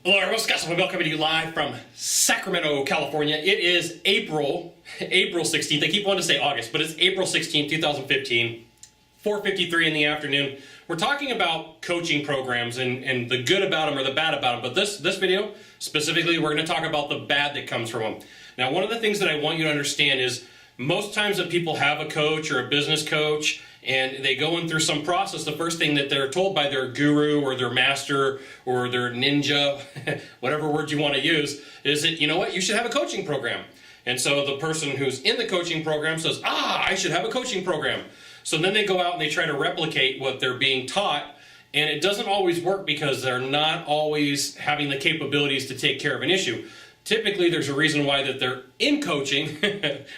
Hello everyone, Scott Sylvan Bell coming to you live from Sacramento, California. It is April 16th. I keep wanting to say August, but it's April 16th, 2015, 4:53 in the afternoon. We're talking about coaching programs and the good about them or the bad about them. But this video, specifically, we're going to talk about the bad that comes from them. Now, one of the things that I want you to understand is most times that people have a coach or a business coach and they go in through some process, the first thing that they're told by their guru or their master or their ninja, whatever word you want to use, is that, you know what, you should have a coaching program. And so the person who's in the coaching program says, I should have a coaching program. So then they go out and they try to replicate what they're being taught, and it doesn't always work because they're not always having the capabilities to take care of an issue. Typically, there's a reason why that they're in coaching,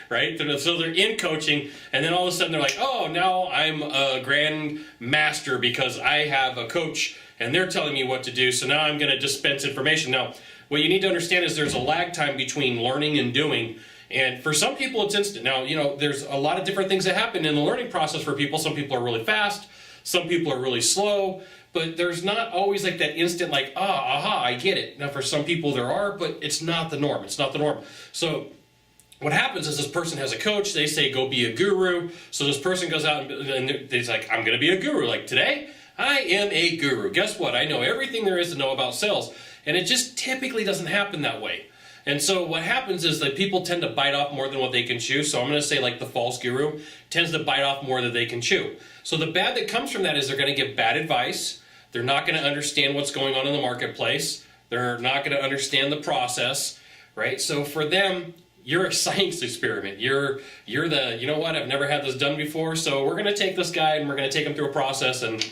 right? So they're in coaching, and then all of a sudden they're like, oh, now I'm a grand master because I have a coach, and they're telling me what to do, so now I'm going to dispense information. Now, what you need to understand is there's a lag time between learning and doing, and for some people it's instant. Now, you know, there's a lot of different things that happen in the learning process for people. Some people are really fast, some people are really slow, but there's not always like that instant like, aha, I get it. Now for some people there are, but it's not the norm. It's not the norm. So what happens is this person has a coach, they say go be a guru. So this person goes out and they're like, I'm going to be a guru. Like today, I am a guru. Guess what? I know everything there is to know about sales. And it just typically doesn't happen that way. And so what happens is that people tend to bite off more than what they can chew. So I'm going to say like the false guru tends to bite off more than they can chew. So the bad that comes from that is they're going to give bad advice. They're not going to understand what's going on in the marketplace. They're not going to understand the process, right? So for them, you're a science experiment. You're the, you know what, I've never had this done before, so we're going to take this guy and we're going to take him through a process and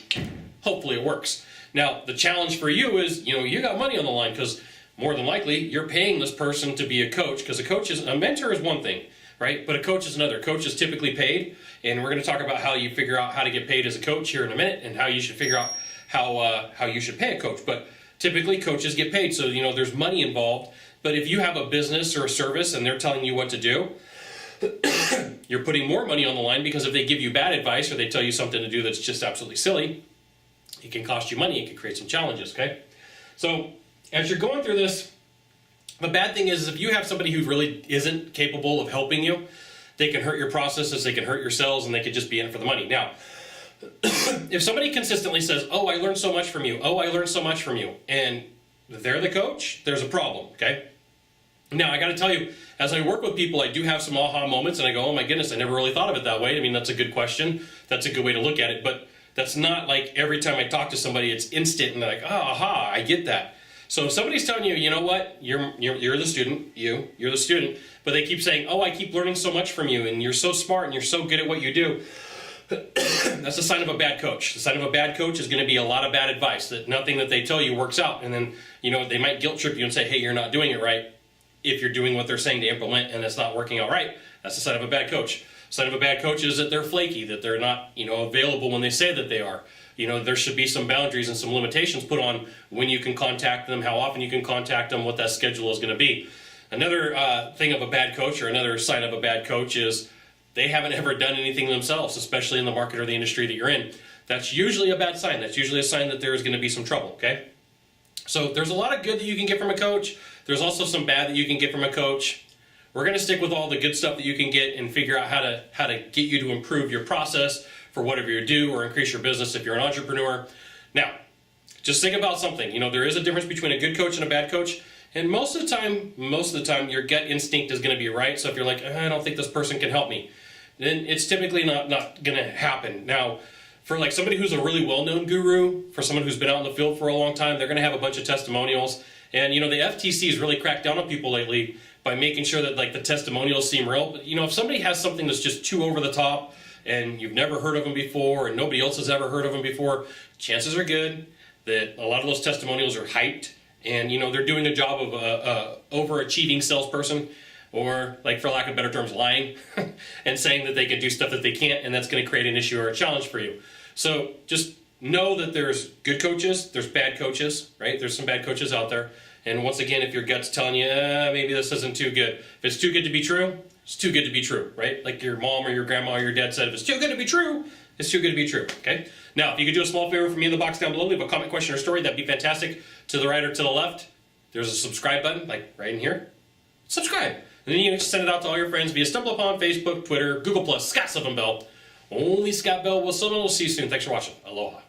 hopefully it works. Now, the challenge for you is, you know, you got money on the line because more than likely you're paying this person to be a coach, because a mentor is one thing, right? But a coach is another. Coach is typically paid, and we're going to talk about how you figure out how to get paid as a coach here in a minute and how you should figure out how you should pay a coach. But typically coaches get paid, so you know there's money involved. But if you have a business or a service and they're telling you what to do, you're putting more money on the line, because if they give you bad advice or they tell you something to do that's just absolutely silly, it can cost you money. It can create some challenges, okay? So as you're going through this, the bad thing is if you have somebody who really isn't capable of helping you, they can hurt your processes, they can hurt your sales, and they could just be in it for the money. Now, if somebody consistently says, oh, I learned so much from you, oh, I learned so much from you, and they're the coach, there's a problem, okay? Now, I got to tell you, as I work with people, I do have some aha moments, and I go, oh my goodness, I never really thought of it that way. I mean, that's a good question. That's a good way to look at it, but that's not like every time I talk to somebody, it's instant, and they're like, oh, aha, I get that. So if somebody's telling you, you know what, you're the student, you're the student, but they keep saying, oh, I keep learning so much from you, and you're so smart, and you're so good at what you do, that's a sign of a bad coach. The sign of a bad coach is going to be a lot of bad advice, that nothing that they tell you works out. And then, you know, they might guilt trip you and say, hey, you're not doing it right. If you're doing what they're saying to implement and it's not working out right, that's the sign of a bad coach. The sign of a bad coach is that they're flaky, that they're not, you know, available when they say that they are. You know, there should be some boundaries and some limitations put on when you can contact them, how often you can contact them, what that schedule is going to be. Another thing of a bad coach, or another sign of a bad coach, is they haven't ever done anything themselves, especially in the market or the industry that you're in. That's usually a bad sign. That's usually a sign that there is going to be some trouble, okay? So there's a lot of good that you can get from a coach. There's also some bad that you can get from a coach. We're going to stick with all the good stuff that you can get and figure out how to get you to improve your process for whatever you do, or increase your business if you're an entrepreneur. Now, just think about something. You know, there is a difference between a good coach and a bad coach. And most of the time, your gut instinct is going to be right. So if you're like, I don't think this person can help me, then it's typically not going to happen. Now, for like somebody who's a really well-known guru, for someone who's been out in the field for a long time, they're going to have a bunch of testimonials. And you know, the FTC has really cracked down on people lately by making sure that like the testimonials seem real. But you know, if somebody has something that's just too over the top and you've never heard of them before and nobody else has ever heard of them before, chances are good that a lot of those testimonials are hyped. And, you know, they're doing a job of a overachieving salesperson, or, like, for lack of better terms, lying and saying that they can do stuff that they can't, and that's going to create an issue or a challenge for you. So just know that there's good coaches, there's bad coaches, right? There's some bad coaches out there. And once again, if your gut's telling you, maybe this isn't too good. If it's too good to be true, it's too good to be true, right? Like your mom or your grandma or your dad said, if it's too good to be true, it's too good to be true, okay? Now, if you could do a small favor for me in the box down below, leave a comment, question, or story, that'd be fantastic. To the right or to the left, there's a subscribe button, like right in here. Subscribe. And then you can send it out to all your friends via StumbleUpon, Facebook, Twitter, Google+, Scott Sylvan Bell. Only Scott Bell will see you soon. Thanks for watching. Aloha.